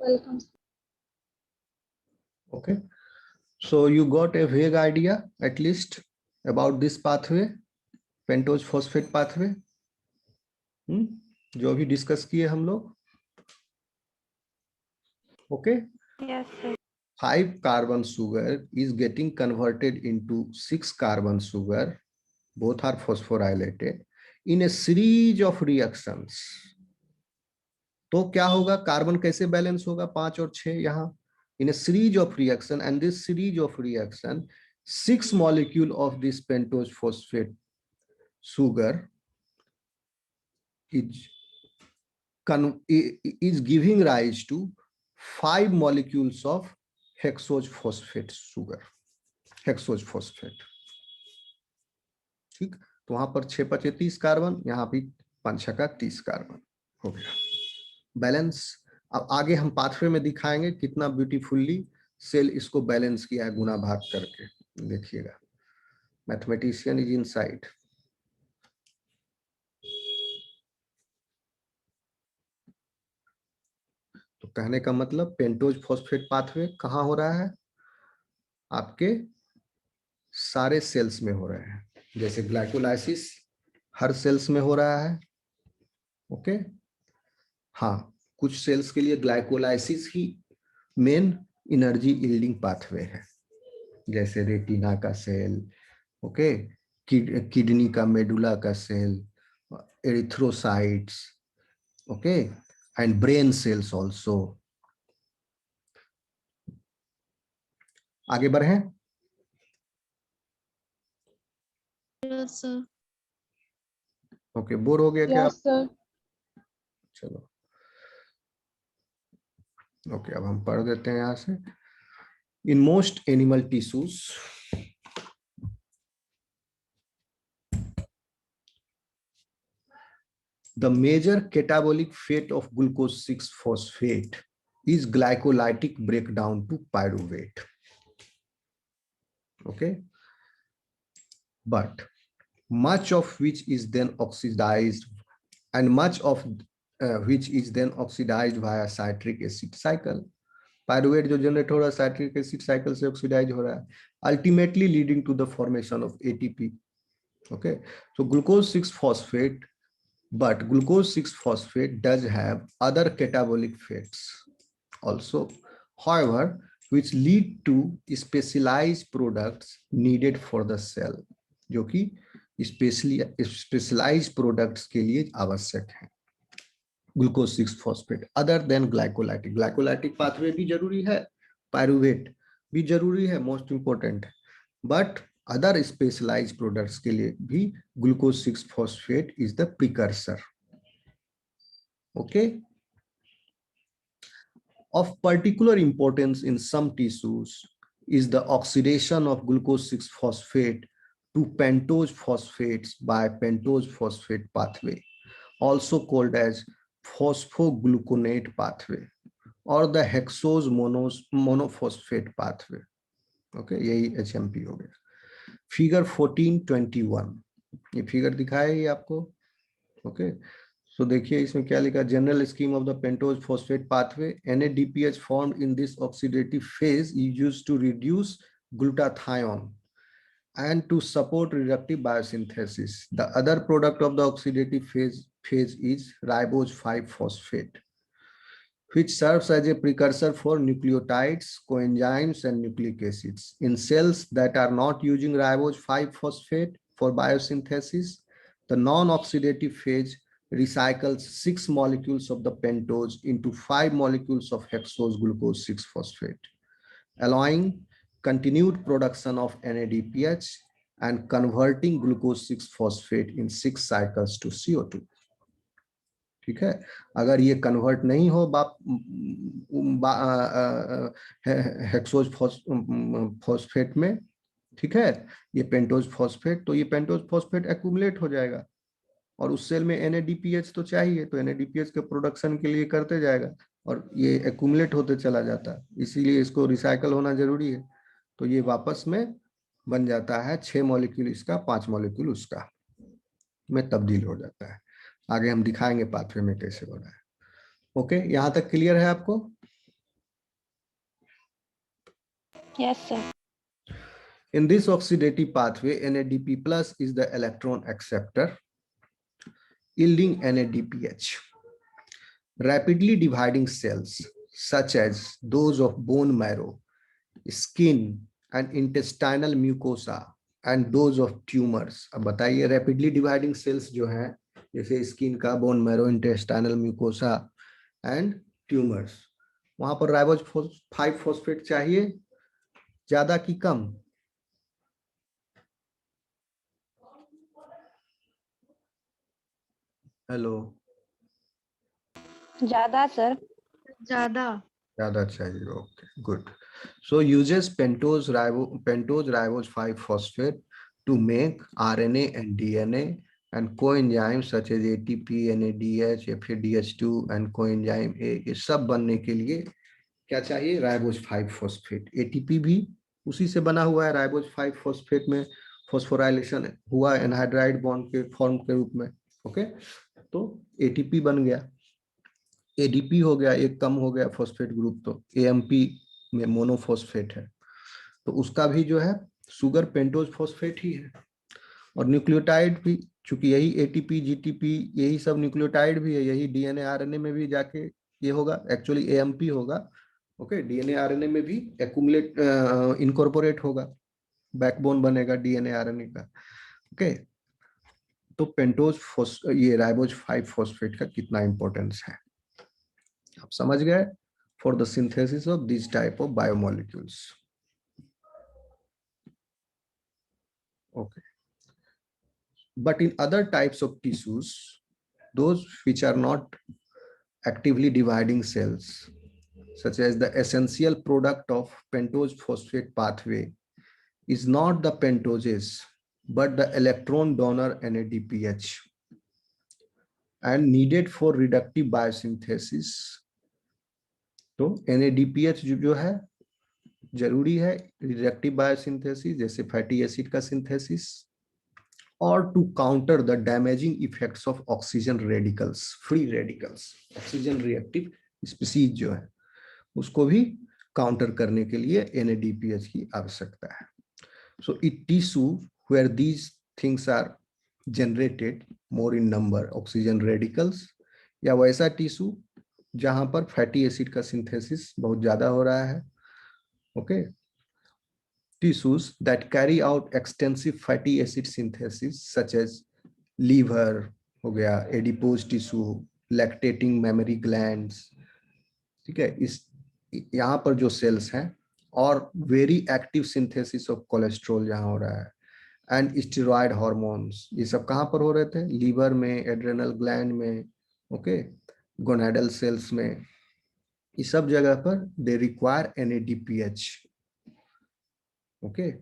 Welcome. Okay, so you got a vague idea at least about this pathway, pentose phosphate pathway, जो अभी discuss किए हम लोग. Okay. Yes, sir. 5 carbon sugar is getting converted into 6 carbon sugar. Both are phosphorylated in a series of reactions. तो क्या होगा, carbon कैसे balance होगा 5 और 6 यहाँ, in a series of reaction, and this series of reaction 6 molecule of this pentose phosphate sugar is giving rise to 5 molecules of hexose phosphate sugar, hexose phosphate. ठीक, तो वहां पर 6 5 30 कार्बन, यहाँ भी 5 6 30 कार्बन हो गया बैलेंस. अब आगे हम पाथवे में दिखाएंगे कितना ब्यूटीफुल्ली सेल इसको बैलेंस किया है गुना भाग करके. देखिएगा, मैथमेटिशियन इज इनसाइड. तो कहने का मतलब पेंटोज फॉस्फेट पाथवे कहाँ हो रहा है, आपके सारे सेल्स में हो रहे हैं. जैसे ग्लाइकोलाइसिस हर सेल्स में हो रहा है. ओके, हाँ, कुछ सेल्स के लिए ग्लाइकोलाइसिस ही मेन एनर्जी यील्डिंग पाथवे है, जैसे रेटिना का सेल, ओके, किडनी का मेडुला का cell, erythrocytes, okay, and brain cells also. आगे बढ़े. Yes, sir. ओके, बोर हो गया क्या? Yes, sir. चलो, ओके, अब हम पढ़ देते हैं यहां से. In most animal tissues the major catabolic fate of glucose 6 phosphate is glycolytic breakdown to pyruvate. Okay, but much of which is then oxidized, and much of which is then oxidized via citric acid cycle. Pyruvate जो generate हो रहा है citric acid cycle से oxidise हो रहा है, ultimately leading to the formation of ATP. Okay, so glucose 6 phosphate, but glucose 6 phosphate does have other catabolic fates also, however, which lead to specialized products needed for the cell, जो कि specialised products के लिए आवश्यक है. Glucose 6 phosphate other than glycolytic, glycolytic pathway भी जरूरी है, पायरुवेट भी जरूरी है, most important, but other specialised products के लिए भी glucose 6 phosphate is the precursor. Okay, of particular importance in some tissues is the oxidation of glucose 6 phosphate to pentose phosphates by pentose phosphate pathway, also called as phosphogluconate pathway or the hexose monophosphate pathway. Okay, यही HMP हो गया. Figure 1421 ये figure दिखाया है आपको. Okay, so देखिए इसमें क्या लिखा, general scheme of the pentose phosphate pathway. NADPH formed in this oxidative phase is used to reduce glutathione and to support reductive biosynthesis. The other product of the oxidative phase is ribose 5-phosphate, which serves as a precursor for nucleotides, coenzymes, and nucleic acids. In cells that are not using ribose 5-phosphate for biosynthesis, the non-oxidative phase recycles 6 molecules of the pentose into 5 molecules of hexose glucose 6 phosphate, allowing continued production of NADPH and converting glucose 6 phosphate in 6 cycles to CO2. ठीक है, अगर ये convert नहीं हो hexose phosphate में, ठीक है, ये पेंटोज फॉस्फेट, तो ये पेंटोज फॉस्फेट एक्यूमुलेट हो जाएगा और उस सेल में NADPH तो चाहिए, तो NADPH के प्रोडक्शन के लिए करते जाएगा और ये एक्यूमुलेट होते चला जाता है, इसीलिए इसको रिसाइकल होना जरूरी है. तो ये वापस में बन जाता है 6 मॉलिक्यूल इसका, 5 मॉलिक्यूल उसका में तब्दील हो जाता है. आगे हम दिखाएंगे पाथवे में कैसे हो रहा है. ओके, यहाँ तक क्लियर है आपको? Yes, sir. In this oxidative pathway, NADP plus is the electron acceptor, yielding NADPH. Rapidly dividing cells, such as those of bone marrow, skin, and intestinal mucosa, and those of tumors. अब बताइए rapidly dividing cells जो हैं, जैसे skin का, bone marrow, intestinal mucosa and tumours, वहां पर ribose 5 phosphate चाहिए, ज्यादा की कम? हेलो, ज्यादा सर। ज्यादा चाहिए. Okay, good. So uses pentose ribose 5 phosphate to make RNA and DNA and coenzymes such as ATP, NADH, FADH2 and coenzyme A. ये सब बनने के लिए क्या चाहिए? Ribose 5 phosphate. एटीपी भी उसी से बना हुआ है. राइबोज 5 फॉस्फेट में फॉस्फोराइलेशन हुआ एनहाइड्राइड बॉन्ड के फॉर्म के रूप में. ओके, तो एटीपी बन गया, एडीपी हो गया, एक कम हो गया फॉस्फेट ग्रुप, तो एएमपी में मोनोफॉस्फेट है, तो उसका भी जो है शुगर पेंटोज फॉस्फेट ही है. और न्यूक्लियोटाइड भी, चूंकि यही एटीपी जीटीपी यही सब न्यूक्लियोटाइड भी है, यही डीएनए आरएनए में भी जाके ये होगा, एक्चुअली एएमपी होगा. ओके, डीएनए आरएनए में भी एक्यूमुलेट इनकॉर्पोरेट होगा, बैकबोन बनेगा डीएनए आरएनए का. ओके, तो पेंटोज ये राइबोज 5 फॉस्फेट का कितना इंपॉर्टेंस है आप समझ गए, for the synthesis of this type of biomolecules. Okay, but in other types of tissues, those which are not actively dividing cells, such as the essential product of pentose phosphate pathway is not the pentoses but the electron donor NADPH and needed for reductive biosynthesis. तो NADPH जो है जरूरी है reductive biosynthesis, जैसे fatty acid का synthesis, or to counter the damaging effects of oxygen radicals, free radicals. Oxygen reactive species जो है उसको भी काउंटर करने के लिए NADPH की आवश्यकता है. So it tissue where these things are generated more in number, oxygen radicals, या वैसा टिश्यू जहां पर फैटी एसिड का सिंथेसिस बहुत ज्यादा हो रहा है. Okay, tissues that carry out extensive fatty acid synthesis such as liver हो गया, adipose tissue, lactating mammary glands. ठीक है, इस यहाँ पर जो सेल्स हैं, और very active synthesis of cholesterol यहाँ हो रहा है, एंड स्टेरॉयड हार्मोन्स, ये सब कहाँ पर हो रहे थे? लीवर में, एड्रेनल ग्लैंड में, ओके, गोनाडल सेल्स में, इस सब जगह पर they require NADPH, okay,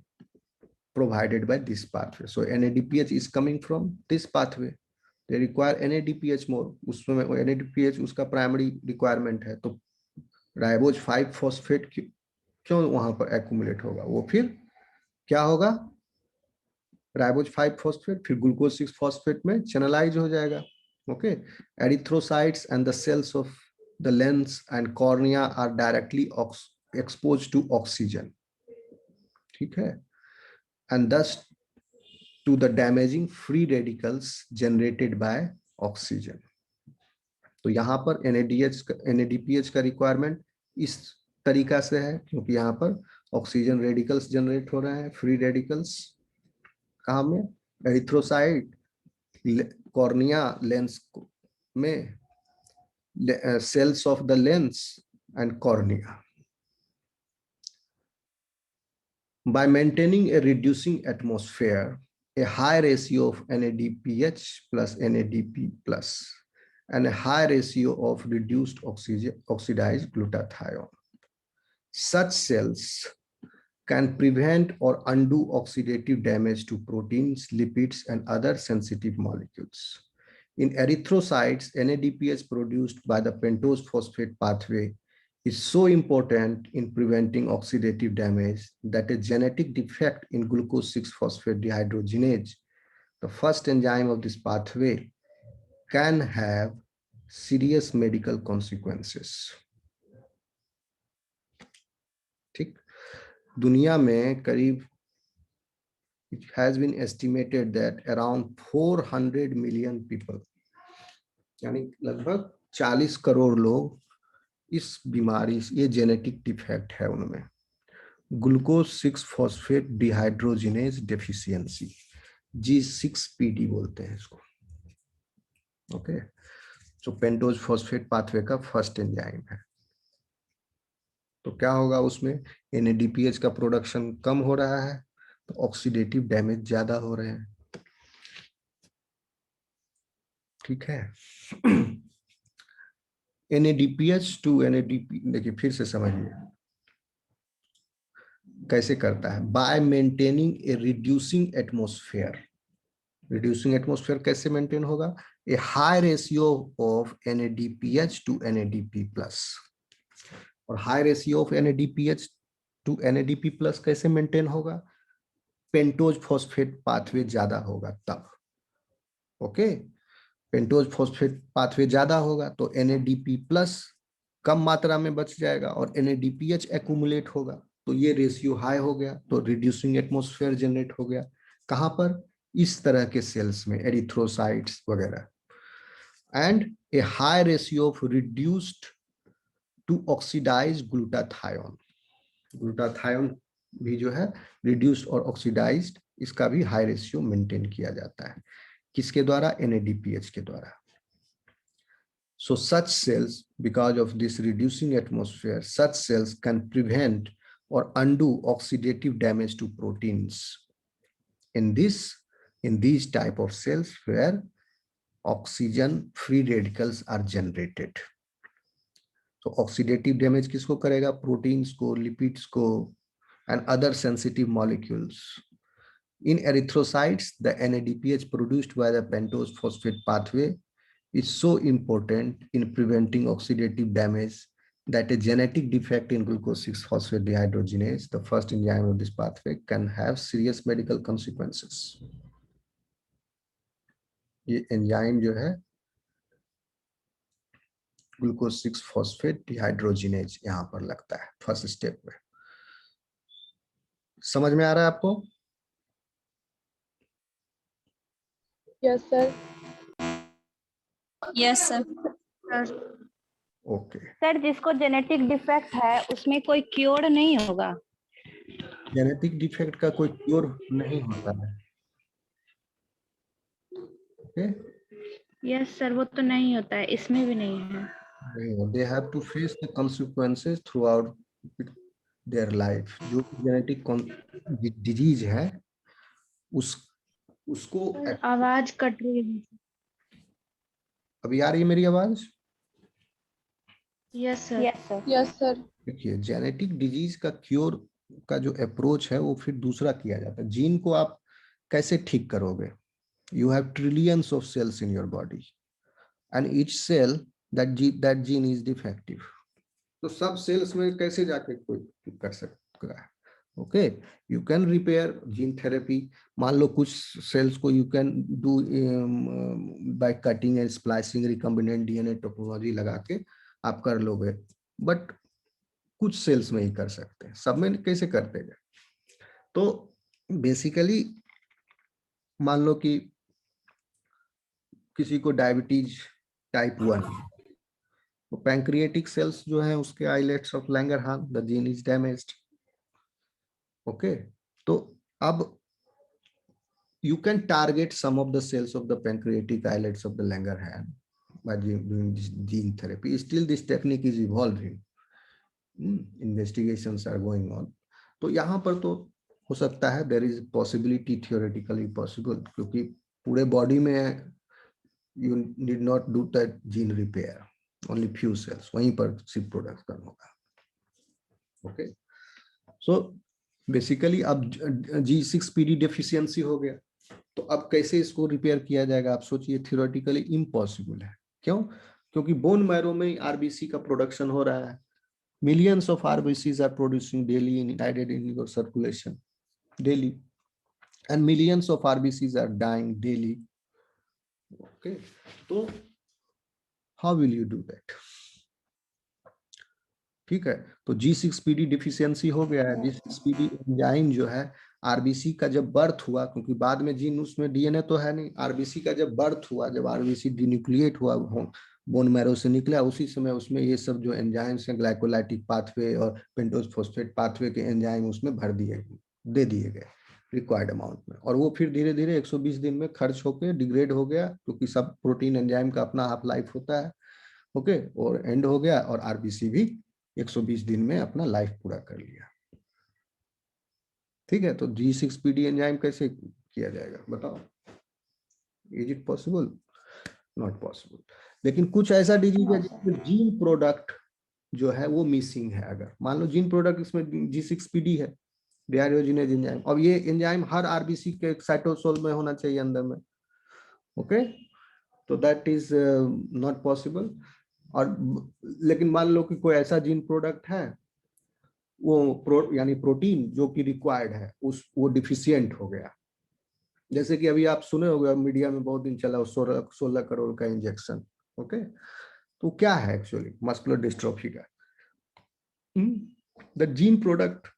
provided by this pathway. So NADPH is coming from this pathway. They require NADPH more. उसमें NADPH उसका प्राइमरी रिक्वायरमेंट है, तो राइबोज 5 फॉस्फेट क्यों वहां पर एक्यूमुलेट होगा? वो फिर क्या होगा? राइबोज 5 फॉस्फेट फिर ग्लूकोज 6 फॉस्फेट में चैनलाइज हो जाएगा. Okay, erythrocytes and the cells of the lens and cornea are directly expose to oxygen. ठीक है, and thus to the damaging free radicals generated by oxygen. तो यहाँ पर NADPH का रिक्वायरमेंट इस तरीका से है, क्योंकि यहाँ पर ऑक्सीजन रेडिकल्स जनरेट हो रहे हैं, फ्री रेडिकल्स कहाँ में? एरिथ्रोसाइट, कॉर्निया, लेंस में, cells of the lens and cornea. By maintaining a reducing atmosphere, a high ratio of NADPH plus NADP plus, and a high ratio of reduced oxidized glutathione, such cells can prevent or undo oxidative damage to proteins, lipids, and other sensitive molecules. In erythrocytes, NADPH produced by the pentose phosphate pathway is so important in preventing oxidative damage that a genetic defect in glucose 6-phosphate dehydrogenase, the first enzyme of this pathway, can have serious medical consequences. ठीक, दुनिया में करीब it has been estimated that around 400 million people, यानी लगभग 40 करोड़ लोग इस बीमारी, ये जेनेटिक डिफेक्ट है उनमें, glucose 6 phosphate dehydrogenase deficiency, G6PD बोलते हैं इसको। ओके, जो पेंटोज फॉस्फेट पाथवे का फर्स्ट एंजाइम है। तो क्या होगा उसमें, NADPH का प्रोडक्शन कम हो रहा है, तो ऑक्सीडेटिव डैमेज ज्यादा हो रहे हैं। ठीक है। NADPH टू NADP, देखिए फिर से समझिए कैसे करता है, by maintaining a reducing atmosphere. Reducing atmosphere कैसे मेंटेन होगा, a high ratio of NADPH to NADP plus. और high ratio of NADPH to NADP plus कैसे मेंटेन होगा, पेंटोज फॉस्फेट पाथवे ज्यादा होगा तब। ओके, पेंटोज फॉस्फेट पाथवे ज्यादा होगा तो NADP प्लस कम मात्रा में बच जाएगा और NADPH एक्यूमुलेट होगा, तो ये रेशियो हाई हो गया, तो रिड्यूसिंग एटमॉस्फेयर जनरेट हो गया। कहां पर, इस तरह के सेल्स में, एरिथ्रोसाइट्स वगैरह। And a high ratio of reduced to oxidise glutathione, glutathione भी जो है रिड्यूस्ड और ऑक्सीडाइज्ड, इसका भी हाई रेशियो मेंटेन किया जाता है। किसके द्वारा, NADPH के द्वारा। So such cells, because of this reducing atmosphere, such cells can prevent or undo oxidative damage to proteins. In these type of cells where oxygen-free radicals are generated. So oxidative damage किसको करेगा, proteins को, lipids को, and other sensitive molecules. In erythrocytes, the NADPH produced by the pentose phosphate pathway is so important in preventing oxidative damage that a genetic defect in glucose 6 phosphate dehydrogenase, the first enzyme of this pathway, can have serious medical consequences. ये enzyme जो है glucose 6 phosphate dehydrogenase यहाँ पर लगता है first step में। समझ में आ रहा है आपको? Yes sir. Yes sir. Okay, sir जिसको जेनेटिक डिफेक्ट है उसमें कोई क्योर नहीं होगा? जेनेटिक डिफेक्ट का कोई क्योर नहीं होता है। ओके, यस सर, वो तो नहीं होता है, इसमें भी नहीं है। नहीं, they have to face the consequences throughout their life। जो जेनेटिक डिजीज है उसको आवाज कट रही है। अभी आ रही है मेरी आवाज? Yes sir. Yes sir. Yes sir. देखिए, जेनेटिक डिजीज का क्योर का जो अप्रोच है वो फिर दूसरा किया जाता है। जीन को आप कैसे ठीक करोगे, you have trillions of cells in your body and each cell that gene is defective. तो सब सेल्स में कैसे जाके कोई कर सकता है? Okay, you can repair gene therapy. मान लो कुछ सेल्स को you can do by cutting and splicing, recombinant DNA technology लगा के आप कर लोगे, बट कुछ सेल्स में ही कर सकते हैं, सब में कैसे करते हैं? तो बेसिकली मान लो कि किसी को डायबिटीज टाइप 1, तो पैंक्रियाटिक सेल्स जो है उसके islets of Langerhans, the gene is damaged. Okay, तो अब you can target some of the cells of the pancreatic islets of the Langerhans by doing this gene therapy. Still this technique is evolving. Investigations are going on. तो यहाँ पर तो हो सकता है, there is possibility, theoretically possible, क्योंकि पूरे body में you need not do that gene repair, only few cells, वहीं पर सिर्फ प्रोडक्शन होगा। ओके, सो बेसिकली अब G6PD डेफिशिएंसी हो गया, तो अब कैसे इसको रिपेयर किया जाएगा? आप सोचिए, थियोरेटिकली इम्पॉसिबल है। क्यों? क्योंकि बोन मैरो में आरबीसी का प्रोडक्शन हो रहा है, millions of RBCs are producing daily in added in your circulation daily, and millions of RBCs are dying daily. Okay, तो how will you do that? ठीक है, तो G6PD डिफिशियंसी हो गया है। G6PD एंजाइम जो है आरबीसी का जब बर्थ हुआ, क्योंकि बाद में जीन उसमें डीएनए तो है नहीं, आरबीसी का जब बर्थ हुआ, जब आरबीसी डिन्यूक्लिएट हुआ, बोन मैरो से निकला, उसी समय उसमें ये सब जो एंजाइम्स हैं, ग्लाइकोलाइटिक पाथवे और पेंटोज फॉस्फेट पाथवे के एंजाइम उसमें दे दिए गए रिक्वायर्ड अमाउंट में, और वो फिर धीरे धीरे 120 दिन में खर्च होकर डिग्रेड हो गया, क्योंकि सब प्रोटीन एंजाइम का अपना हाफ लाइफ होता है। ओके, और एंड हो गया, और आरबीसी भी 120 दिन में अपना लाइफ पूरा कर लिया। ठीक है, तो G6PD एंजाइम कैसे किया जाएगा बताओ, is it possible? Not possible. लेकिन कुछ ऐसा डिजीज है जिसमें जीन प्रोडक्ट जो है वो मिसिंग है। अगर मान लो जीन प्रोडक्ट इसमें G6PD है, डेरियोजिनेज एंजाइम, अब ये एंजाइम हर आरबीसी के साइटोसोल में होना चाहिए अंदर में। ओके, तो दैट इज नॉट पॉसिबल। और लेकिन मान लो कि कोई ऐसा जीन प्रोडक्ट है, वो यानी प्रोटीन जो कि रिक्वायर्ड है, वो डिफिशियंट हो गया। जैसे कि अभी आप सुने होंगे, मीडिया में बहुत दिन चला 16 करोड़ का इंजेक्शन। ओके, तो क्या है एक्चुअली मस्कुलर डिस्ट्रोफी का? The gene product.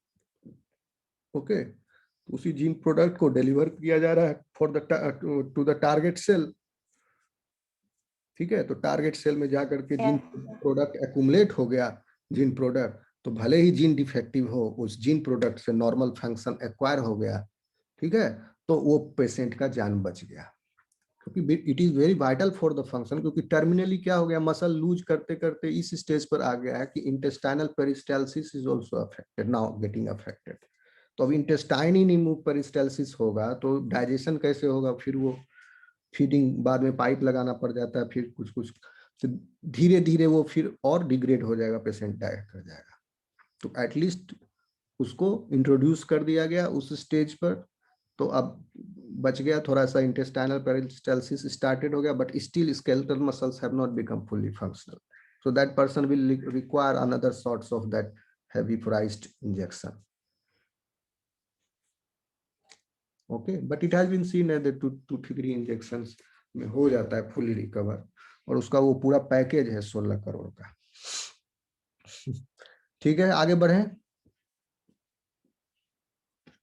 ओके, उसी जीन प्रोडक्ट को डिलीवर किया जा रहा है for the to the target cell. ठीक है, तो टारगेट सेल में जाकर के जीन प्रोडक्ट एक्यूमुलेट हो गया, जीन प्रोडक्ट, तो भले ही जीन डिफेक्टिव हो, उस जीन प्रोडक्ट से नॉर्मल फंक्शन एक्वायर हो गया। ठीक है, तो वो पेशेंट का जान बच गया, क्योंकि it is very vital for the function. क्योंकि टर्मिनली क्या हो गया, मसल लूज करते करते इस स्टेज पर आ गया है कि intestinal peristalsis is also affected, now getting affected. तो अब इंटेस्टाइन ही नहीं मूव, पेरिस्टाल्सिस होगा तो डाइजेशन कैसे होगा, फिर वो फीडिंग बाद में पाइप लगाना पड़ जाता है, फिर कुछ कुछ, तो धीरे धीरे वो फिर और डिग्रेड हो जाएगा, पेशेंट डाय कर जाएगा। तो एटलीस्ट उसको इंट्रोड्यूस कर दिया गया उस स्टेज पर, तो अब बच गया थोड़ा सा, इंटेस्टाइनल पेरिस्टाल्सिस स्टार्टेड हो गया, but still skeletal muscles have not become fully functional, so that person will require another sorts of that heavy priced injection. Okay, but it has been seen that the 2-3 injections में हो जाता है fully recover, और उसका वो पूरा package है 16 करोड़ का। ठीक है, आगे बढ़े।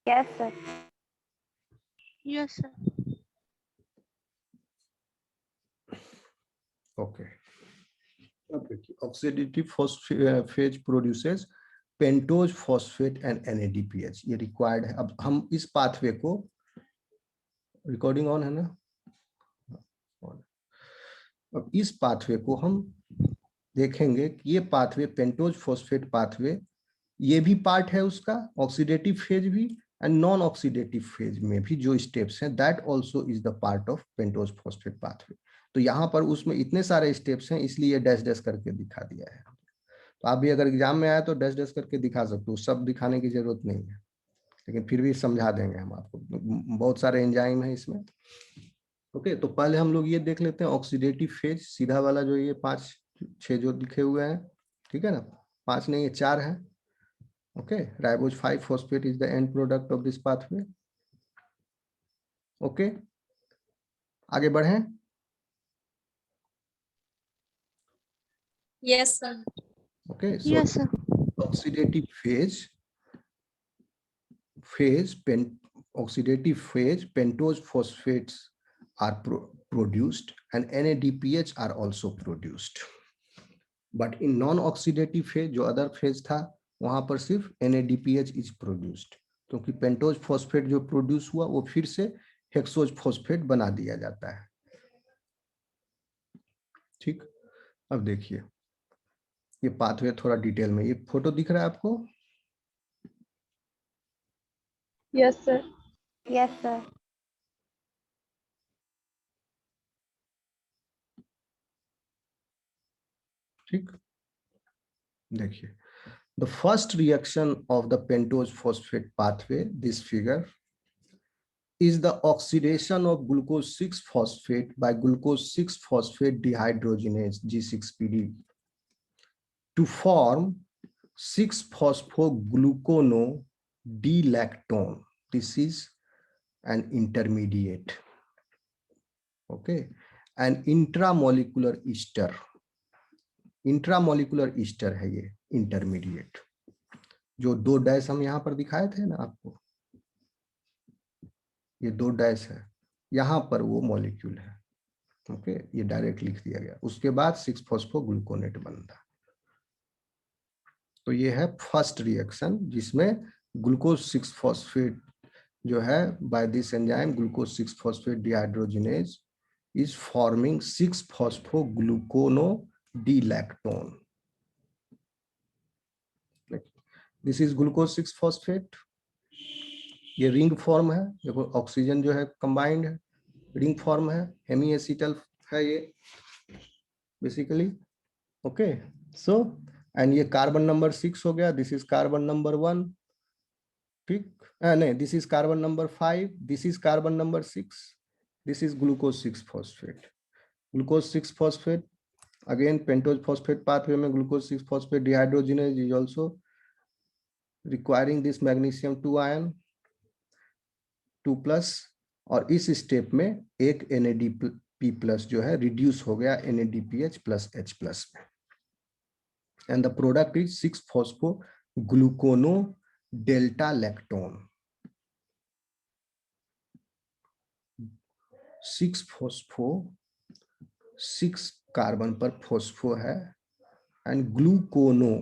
Yes sir. Yes, sir. Okay, अब देखिए, oxidative phase produces pentose phosphate and NADPH, ये रिक्वायर्ड है। अब हम इस पाथवे को, रिकॉर्डिंग ऑन है ना, अब इस पाथवे को हम देखेंगे कि ये पाथवे पेंटोज फॉस्फेट पाथवे, ये भी पार्ट है उसका, ऑक्सीडेटिव फेज भी, एंड नॉन ऑक्सीडेटिव फेज में भी जो स्टेप्स हैं, that also is the part of pentose phosphate pathway. तो यहाँ पर उसमें इतने सारे स्टेप्स हैं, इसलिए डैश डैश करके दिखा दिया है। तो आप भी अगर एग्जाम में आए तो डैश डैश करके दिखा सकते हो, सब दिखाने की जरूरत नहीं है, लेकिन फिर भी समझा देंगे हम आपको, बहुत सारे एंजाइम है इसमें। ओके, तो पहले हम लोग ये देख लेते हैं ऑक्सीडेटिव फेज, सीधा वाला जो ये 5-6 जो लिखे हुए हैं, ठीक है ना, 5 नहीं, ये 4 है। Okay, ribose 5 phosphate is the end product of this pathway. Okay, आगे बढ़ें। Yes, sir. Okay, so Yes, sir. oxidative oxidative phase pentose phosphates are produced and NADPH are also produced, but in non-oxidative phase जो other phase था, वहां पर सिर्फ NADPH is produced, क्योंकि pentose phosphate जो produce हुआ वो फिर से हेक्सोज फॉस्फेट बना दिया जाता है। ठीक, अब देखिए ये पाथवे थोड़ा डिटेल में, ये फोटो दिख रहा है आपको? Yes, sir. Yes sir. ठीक, देखिए, the first reaction of the pentose phosphate pathway, this figure, is the oxidation of glucose 6 phosphate by glucose 6 phosphate dehydrogenase G6PD to form 6-phosphoglucono-D-lactone. This is an intermediate, okay, an intramolecular ester. Intramolecular Easter है ये intermediate, जो 2 dash हम यहाँ पर दिखाए थे ना आपको, ये 2 डैश है, यहाँ पर वो मॉलिक्यूल है। ओके, ये डायरेक्ट लिख दिया गया। उसके बाद 6-फॉस्फोग्लूकोनेट बनता। तो ये है फर्स्ट रिएक्शन जिसमें ग्लूकोज 6-फॉस्फेट जो है by this enzyme glucose six phosphate dehydrogenase is forming 6-phosphogluconodilactone. This is glucose 6-phosphate. ये रिंग फॉर्म है, देखो ऑक्सीजन जो है कंबाइंड है, रिंग फॉर्म है, हेमी एसिटल है ये बेसिकली। ओके, सो एंड ये कार्बन नंबर 6 हो गया, दिस इज कार्बन नंबर 1, ठीक, नहीं this is carbon number 5, this is carbon number 6, this is glucose 6-phosphate। Glucose 6-phosphate again pentose phosphate pathway में glucose 6-phosphate dehydrogenase is also requiring this magnesium 2 ion 2+, और इस step में एक NADP+ जो है reduce हो गया NADPH plus H+ में, and the product is 6-phosphogluconodilactone। 6 carbon पर फॉस्फो है एंड ग्लूकोनो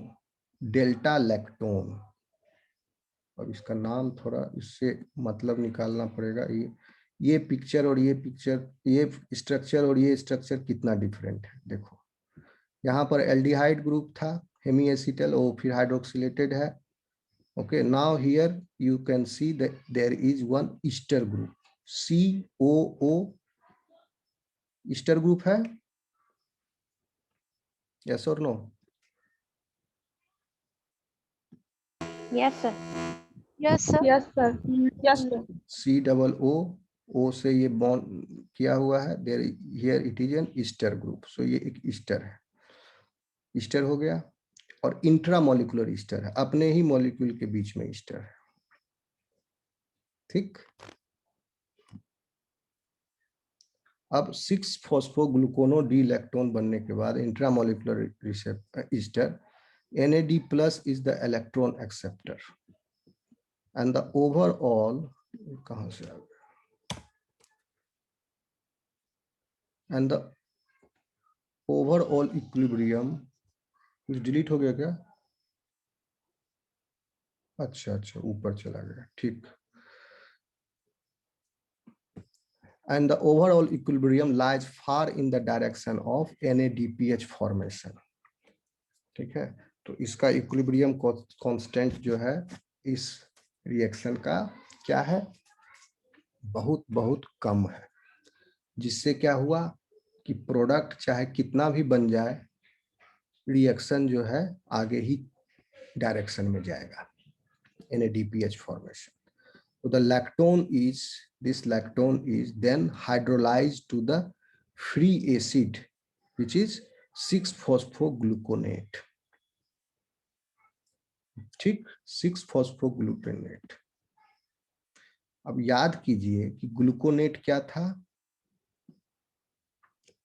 डेल्टा लैक्टोन। अब इसका नाम थोड़ा इससे मतलब निकालना पड़ेगा। ये पिक्चर और ये पिक्चर, ये स्ट्रक्चर और ये स्ट्रक्चर कितना डिफरेंट है देखो। यहाँ पर एल्डिहाइड ग्रुप था, हेमी एसिटल, वो फिर हाइड्रोक्सिलेटेड है। Okay, now here you can see that there is one ester group, COO ester group है, yes or no? Yes sir. Yes, sir. Yes, sir. Yes, sir. COO से ये bond किया हुआ है, there here it is an ester group, so ये एक Easter है, Easter हो गया। और इंट्रामोलिकुलर ईस्टर है, अपने ही मॉलिक्यूल के बीच में ईस्टर है, ठीक। अब 6-phosphogluconodilactone बनने के बाद intramolecular Easter NAD+ is the electron acceptor and the overall, कहां से आ गया, and the overall equilibrium कुछ डिलीट हो गया क्या? अच्छा ऊपर चला गया, ठीक। And the overall equilibrium lies far in the direction of NADPH formation, ठीक है। तो इसका इक्विलिब्रियम कांस्टेंट जो है इस रिएक्शन का क्या है, बहुत बहुत कम है, जिससे क्या हुआ कि प्रोडक्ट चाहे कितना भी बन जाए, रिएक्शन जो है आगे ही डायरेक्शन में जाएगा, NADPH formation. So the lactone is, this lactone is then hydrolyzed to the free acid, which is 6-phosphogluconate, ठीक, 6-phosphogluconate। अब याद कीजिए कि ग्लूकोनेट क्या था,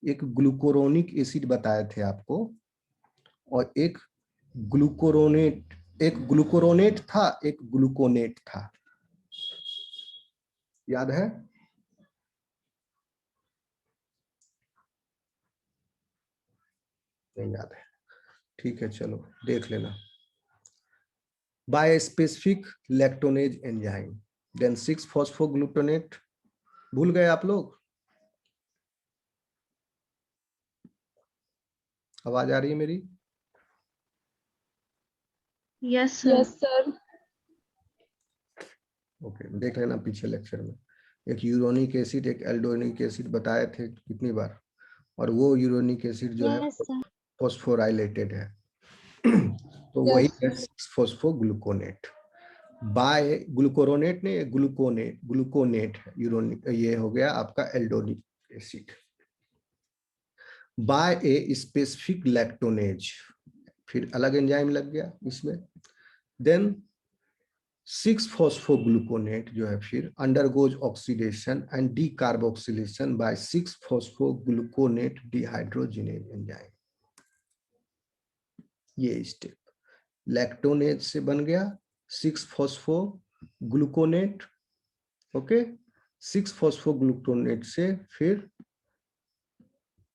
एक ग्लूकोरोनिक एसिड बताए थे आपको, और एक ग्लूकोरोनेट था, एक ग्लूकोनेट था, याद है? नहीं याद है, ठीक है, चलो देख लेना। By specific lactonase enzyme then 6-phosphogluconate, भूल गए आप लोग? आवाज आ रही है मेरी? Yes, sir. Yes, sir. Okay, देख लेना पीछे लेक्चर में। एक यूरोनिक एसिड, एक एल्डोनिक एसिड बताए थे कितनी बार, और वो यूरोनिक एसिड जो है Yes, sir. फॉस्फोराइलेटेड है। तो वही Yes, है 6-phosphogluconate। बाय ग्लूकोरोनेट ने ग्लूकोनेट है, यूरोनिक, ये हो गया आपका एल्डोनिक एसिड। बाय ए स्पेसिफिक लैक्टोनेज, फिर अलग एंजाइम लग गया इसमें, देन 6-phosphogluconate जो है फिर undergoes oxidation and decarboxylation by 6-phosphogluconate dehydrogenase enzyme. ये स्टेप लैक्टोनेज से बन गया 6-फॉस्फोग्लूकोनेट। ओके, 6-फॉस्फोग्लूकोनेट से फिर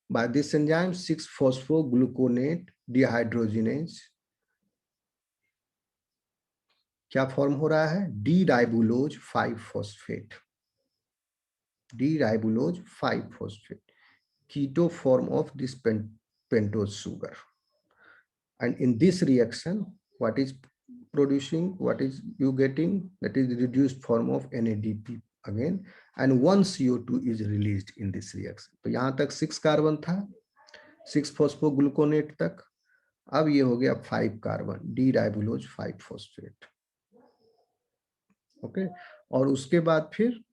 by this enzyme six phosphogluconate dehydrogenase क्या फॉर्म हो रहा है, D ribulose five phosphate, D ribulose five phosphate, keto form of this pentose sugar. And in this reaction, what is producing, what is you getting, that is reduced form of NADP again, and 1 CO2 is released in this reaction. तो यहाँ तक 6 carbon था, 6-फॉस्फोग्लूकोनेट तक, अब ये हो गया 5 carbon, D ribulose 5-फॉस्फेट। Okay, और उसके बाद फिर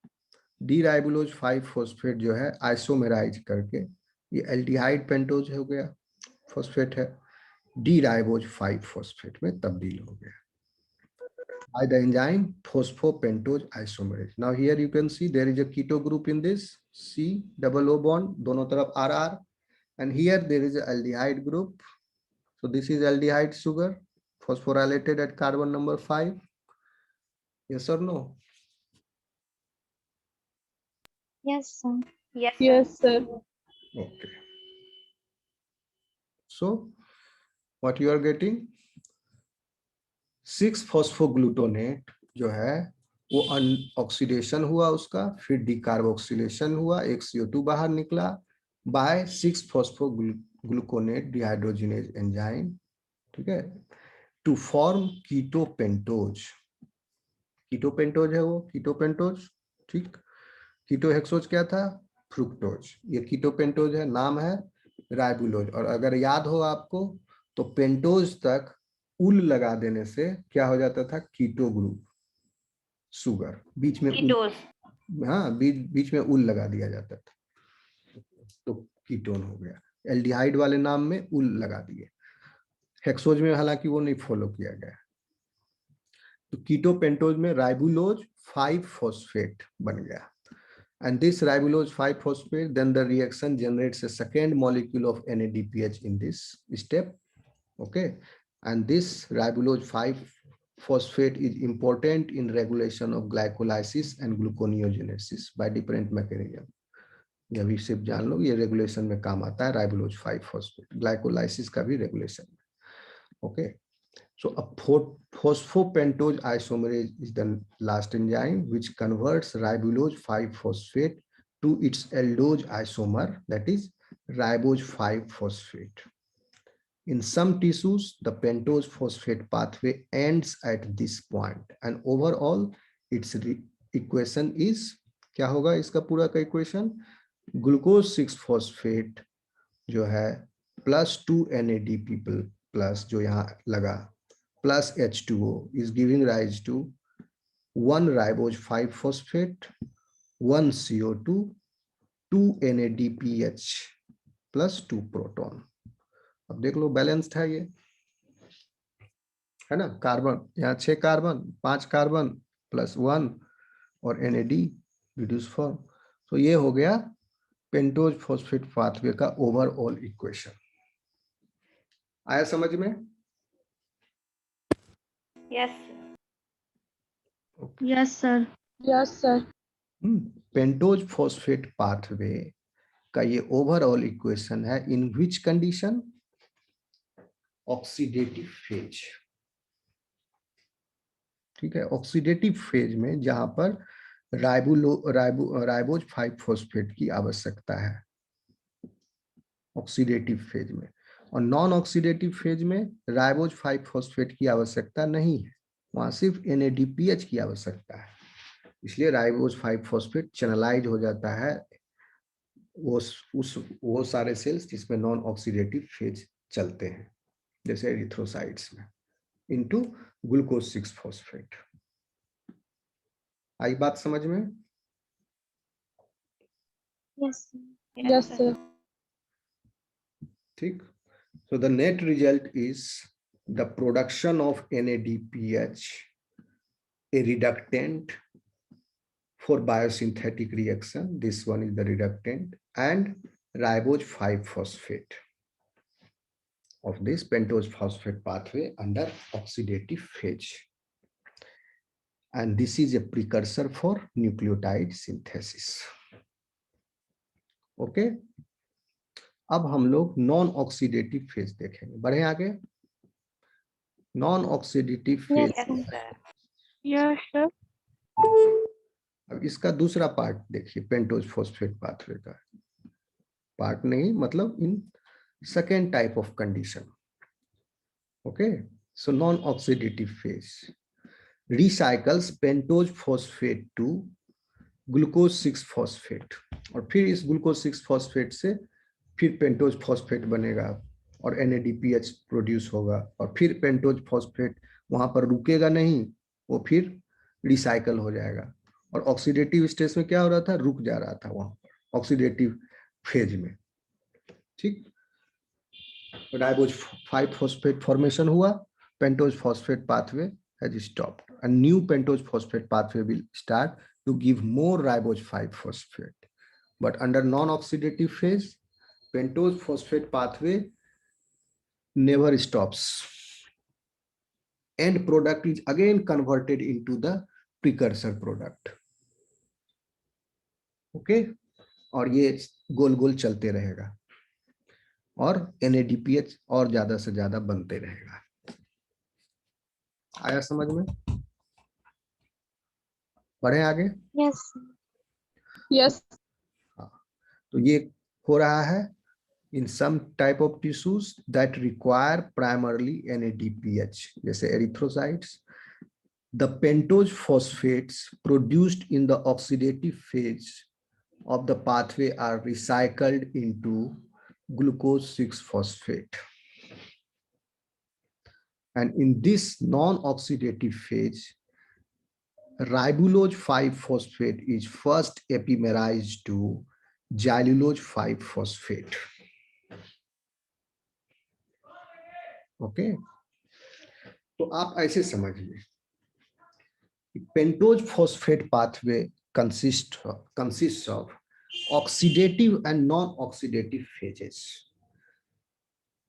डी राइबुलोज 5-फॉस्फेट जो है आइसोमेराइज करके ये एल्डिहाइड पेंटोज हो गया, फॉस्फेट है, डी राइबोज 5-फॉस्फेट में तब्दील हो गया by the enzyme phosphopentose isomerase. Now here you can see there is a keto group in this, C double O bond, दोनों तरफ RR, and here there is a aldehyde group. So this is aldehyde sugar, phosphorylated at carbon number 5. Yes or no? Yes, sir. Yes, sir. Yes, sir. Okay. So what you are getting, 6-फॉस्फोग्लूटोनेट जो है वो oxidation हुआ उसका, फिर decarboxylation हुआ, एक CO2 बाहर निकला बाय 6-फॉस्फोग्लूकोनेट डिहाइड्रोजिनेज एंजाइम, ठीक है, टू फॉर्म कीटोपेंटोज। कीटोपेंटोज है वो, कीटोपेंटोज, ठीक। कीटोहेक्सोज क्या था, फ्रुक्टोज, ये कीटोपेंटोज है, नाम है राइबुलोज। और अगर याद हो आपको तो पेंटोज तक उल लगा देने से क्या हो जाता था, कीटो ग्रुप सुगर, बीच में Ketose. हाँ बीच में उल लगा दिया जाता था तो कीटोन हो गया, एल्डिहाइड वाले नाम में उल लगा दिए, हेक्सोज में हालांकि वो नहीं फॉलो किया गया। तो कीटोपेंटोज में राइबुलोज 5-फॉस्फेट बन गया, and this ribulose 5-phosphate, then the reaction generates a second molecule of NADPH in this step. Okay, and this ribulose 5-phosphate is important in regulation of glycolysis and gluconeogenesis by different mechanism. यह भी सिर्फ जान लो, ये regulation में काम आता है ribulose 5-phosphate, glycolysis का भी रेगुलेशन में। Okay, so a phosphopentose isomerase is the last enzyme which converts ribulose 5-phosphate to its aldose isomer, that is ribose 5-phosphate. In some tissues, the pentose phosphate pathway ends at this point, and overall its equation is क्या होगा, इसका पूरा का equation glucose 6-phosphate जो है +2 NADP plus जो यहाँ लगा plus H2O is giving rise to 1 ribose 5-phosphate, 1 CO2, 2 NADPH plus 2 proton. अब देख लो बैलेंस्ड है ये, है ना, कार्बन यहाँ 6 कार्बन 5 कार्बन प्लस 1 और NAD रिड्यूस फॉर्म। तो ये हो गया पेंटोज फॉस्फेट पाथवे का ओवरऑल इक्वेशन। आया समझ में? Yes. Yes, sir. Yes, sir. Pentose phosphate pathway का ये ओवरऑल इक्वेशन है इन विच कंडीशन, ऑक्सीडेटिव फेज, ठीक है, ऑक्सीडेटिव फेज में जहां पर राइबोज 5-phosphate की आवश्यकता है ऑक्सीडेटिव फेज में, और नॉन ऑक्सीडेटिव फेज में राइबोज 5-phosphate की आवश्यकता नहीं है, वहां सिर्फ NADPH की आवश्यकता है, इसलिए राइबोज 5-phosphate चैनलाइज हो जाता है वो सारे सेल्स जिसमें नॉन ऑक्सीडेटिव फेज चलते हैं जैसे एरिथ्रोसाइट्स में, इनटू ग्लूकोज 6-phosphate। आई बात समझ में? Yes, sir. Yes, sir. ठीक, so the net result is the production of NADPH, a reductant for biosynthetic reaction, this one is the reductant, and ribose 5-phosphate, of this pentose phosphate pathway under oxidative phase, and this is a precursor for nucleotide synthesis. Okay, अब हम लोग non oxidative phase देखेंगे। बढ़े आगे। Non oxidative phase, Yes, sir. अब इसका दूसरा part देखिए, पेंटोज फॉस्फेट पाथवे का पार्ट नहीं, मतलब in second type of condition. Okay, so non oxidative phase recycles pentose phosphate to glucose 6 phosphate, और फिर इस ग्लूकोज 6 फॉस्फेट से फिर पेंटोज फॉस्फेट बनेगा और NADPH प्रोड्यूस होगा, और फिर पेंटोज फॉस्फेट वहां पर रुकेगा नहीं, वो फिर रिसाइकल हो जाएगा। और ऑक्सीडेटिव स्टेज में क्या हो रहा था, रुक जा रहा था वहां पर ऑक्सीडेटिव फेज में। ठीक, राइबोज 5 फॉस्फेट फॉर्मेशन हुआ, pentose phosphate pathway has stopped. A new pentose phosphate pathway will start to give more ribose 5 phosphate. But under non-oxidative phase, pentose phosphate pathway never stops. End product is again converted into the precursor product. Okay, और ये गोल गोल चलते रहेगा और NADPH और ज्यादा से ज्यादा बनते रहेगा। आया समझ में? बढ़े आगे। Yes, sir. Yes. तो ये हो रहा है in some type of tissues that require primarily NADPH, जैसे erythrocytes. The pentose phosphates produced in the oxidative phase of the pathway are recycled into glucose 6 phosphate. And in this non-oxidative phase, ribulose 5 phosphate is first epimerized to xylulose 5 phosphate. Okay, तो आप ऐसे समझिए, pentose phosphate pathway consists of oxidative and non-oxidative phases.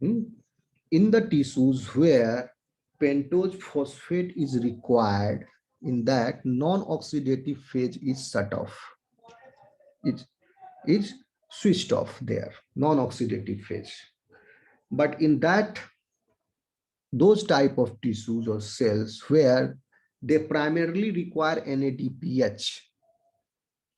In the tissues where pentose phosphate is required, in that non-oxidative phase is shut off. It is switched off there, non-oxidative phase. But in that, those type of tissues or cells where they primarily require NADPH,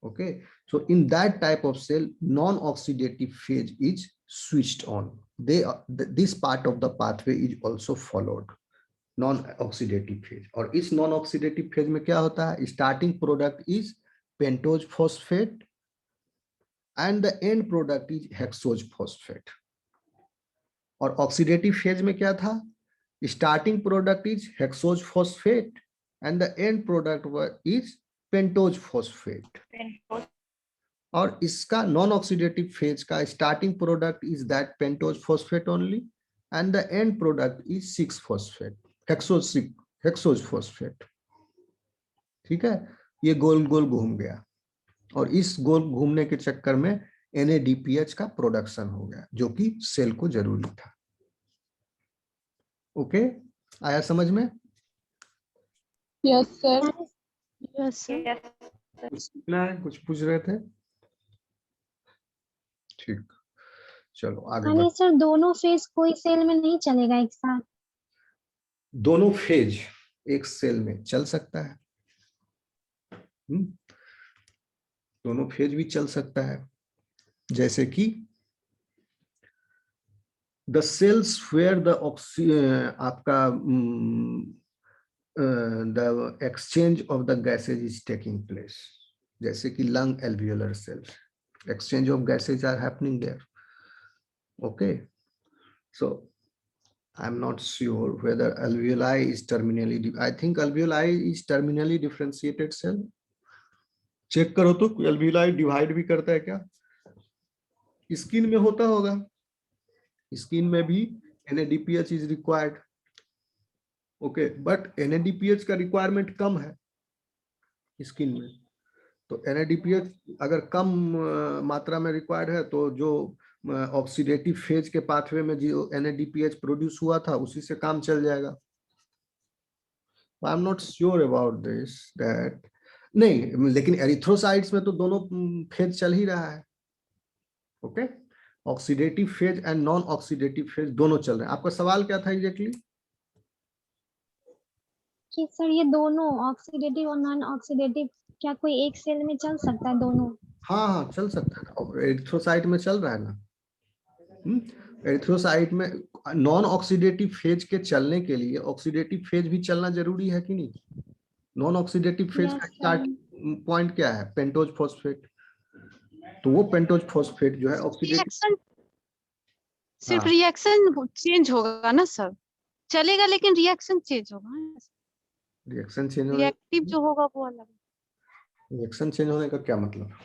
okay, so in that type of cell, non-oxidative phase is switched on. This part of the pathway is also followed, non-oxidative phase. और इस non-oxidative phase में क्या होता है, starting product is pentose phosphate and the end product is hexose phosphate. और oxidative phase में क्या था, starting product is hexose phosphate and the end product is pentose phosphate. और इसका non-oxidative phase का starting product is that pentose phosphate only and the end product is 6 phosphate, hexose phosphate. ठीक है, ये गोल गोल घूम गया और इस गोल घूमने के चक्कर में NADPH का प्रोडक्शन हो गया, जो कि सेल को जरूरी था। ओके, आया समझ में? Yes, sir. Yes, sir. कुछ पूछ रहे थे? ठीक, चलो आगे यानी सर दोनों फेज कोई सेल में नहीं चलेगा एक साथ? दोनों फेज एक सेल में चल सकता है। दोनों फेज भी चल सकता है, जैसे कि द सेल्स वेयर द आपका the exchange of the gases is taking place, जैसे कि lung alveolar cells, exchange of gases are happening there. Okay, so I'm not sure whether alveoli is terminally, I think alveoli is terminally differentiated cell. Check करो तो alveoli divide भी करता है क्या? Skin में होता होगा, स्किन में भी NADPH is required. Okay, but NADPH का रिक्वायरमेंट कम है स्किन में, तो NADPH अगर कम मात्रा में रिक्वायर्ड है तो जो ऑक्सीडेटिव फेज के पाथवे में जो NADPH प्रोड्यूस हुआ था उसी से काम चल जाएगा। I am not sure about this that, नहीं लेकिन एरिथ्रोसाइट्स में तो दोनों फेज चल ही रहा है। Okay, oxidative phase and non oxidative phase दोनों चल रहे हैं। आपका सवाल क्या था एग्जैक्टली? कि सर ये दोनों ऑक्सीडेटिव और नॉन ऑक्सीडेटिव क्या कोई एक सेल में चल सकता है दोनों? हाँ हाँ चल सकता है, एरिथ्रोसाइट में चल रहा है ना। एरिथ्रोसाइट में नॉन ऑक्सीडेटिव फेज के चलने के लिए ऑक्सीडेटिव फेज भी चलना जरूरी है कि नहीं? नॉन ऑक्सीडेटिव फेज Yes, का sir. स्टार्ट पॉइंट क्या है? Pentose phosphate. तो वो पेंटोज फॉस्फेट जो है ऑक्सीडेटिव, रिएक्शन सिर्फ हाँ। रिएक्शन चेंज होगा ना सर, चलेगा लेकिन रिएक्शन चेंज होगा, रिएक्शन चेंज होने, रिएक्टिव जो होगा वो अलग। रिएक्शन चेंज होने का क्या मतलब?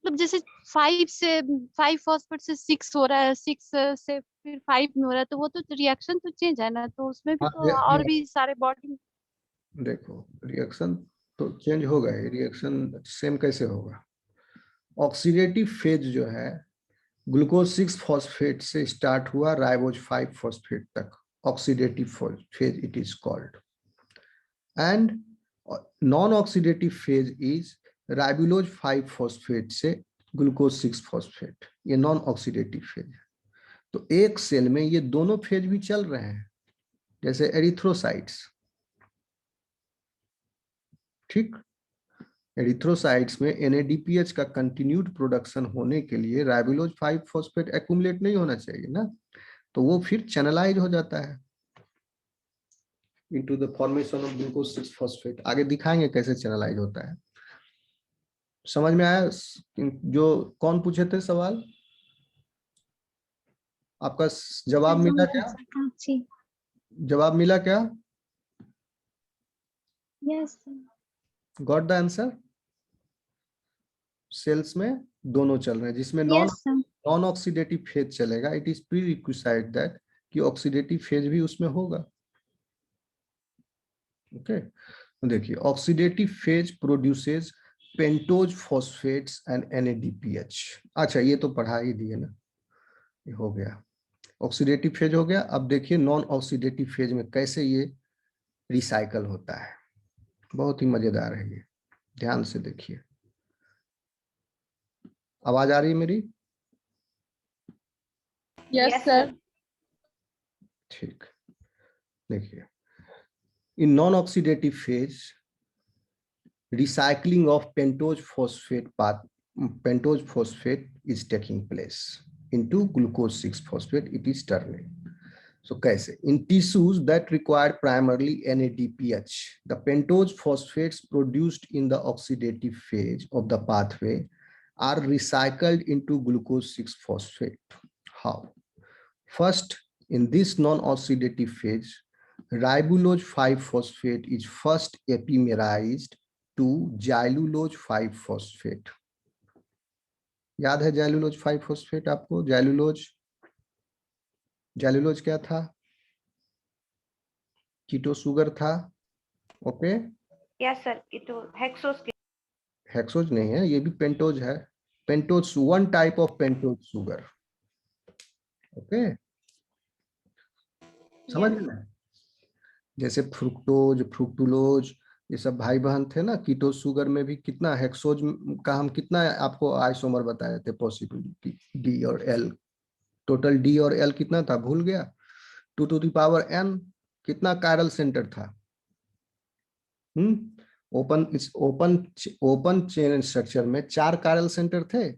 मतलब जैसे 5 फॉस्फेट से 6 हो रहा है, 6 से फिर 5 में हो रहा है, तो वो तो रिएक्शन तो चेंज है ना, तो उसमें भी हाँ, तो और भी सारे बॉडी। देखो रिएक्शन तो चेंज होगा ही, रिएक्शन सेम कैसे होगा? ऑक्सीडेटिव फेज जो है ग्लूकोज 6 फॉस्फेट से स्टार्ट हुआ राइबोज 5 फॉस्फेट तक, oxidative phase it is called. And non oxidative phase is राइबोलोज 5 phosphate से ग्लूकोज 6 फॉस्फेट, ये नॉन ऑक्सीडेटिव फेज है। तो एक सेल में ये दोनों फेज भी चल रहे हैं, जैसे एरिथ्रोसाइट्स। ठीक, एरिथ्रोसाइट्स में NADPH का कंटिन्यूड प्रोडक्शन होने के लिए राइबोलोज 5 फॉस्फेट एक्यूमुलेट नहीं होना चाहिए ना, तो वो फिर चैनलाइज हो जाता है into the formation of glucose 6 phosphate. आगे दिखाएंगे कैसे चैनलाइज होता है। समझ में आया? जो कौन पूछे थे सवाल, आपका जवाब मिला क्या? जी जवाब मिला क्या? Yes got the answer? Cells में दोनों चल रहे हैं, जिसमें yes sir. Non oxidative phase चलेगा, it is prerequisite that कि ऑक्सीडेटिव फेज भी उसमें होगा। ओके, देखिए oxidative phase produces pentose phosphates and NADPH। अच्छा ये तो पढ़ा ही दिए ना, ये हो गया, ऑक्सीडेटिव फेज हो गया। अब देखिए नॉन ऑक्सीडेटिव फेज में कैसे ये रिसाइकल होता है, बहुत ही मजेदार है ये, ध्यान से देखिए। आवाज आ रही है मेरी? Yes, sir. ठीक, देखिए in non-oxidative phase recycling of pentose phosphate is taking place into glucose 6 phosphate, it is turning. So कैसे? In tissues that require primarily NADPH, the pentose phosphates produced in the oxidative phase of the pathway are recycled into glucose 6 phosphate. How? First, in this non-oxidative phase, ribulose 5 phosphate is first epimerized to xylulose 5 phosphate. याद है xylulose 5 phosphate आपको? xylulose क्या था? Keto sugar था। Okay, yes sir, keto hexose. Hexose नहीं है, ये भी पेंटोज है। Pentose one type of pentose sugar. Okay, समझ में? जैसे फ्रुक्टोज, फ्रुक्टुलोज, ये सब भाई बहन थे ना। कीटो शुगर में भी कितना हेक्सोज का हम कितना आपको आइसोमर बताए थे पॉसिबिलिटी, D और L, टोटल D और L कितना था भूल गया? 2 to the power n। कितना कायरल सेंटर था? ओपन चेन स्ट्रक्चर में 4 कायरल सेंटर थे,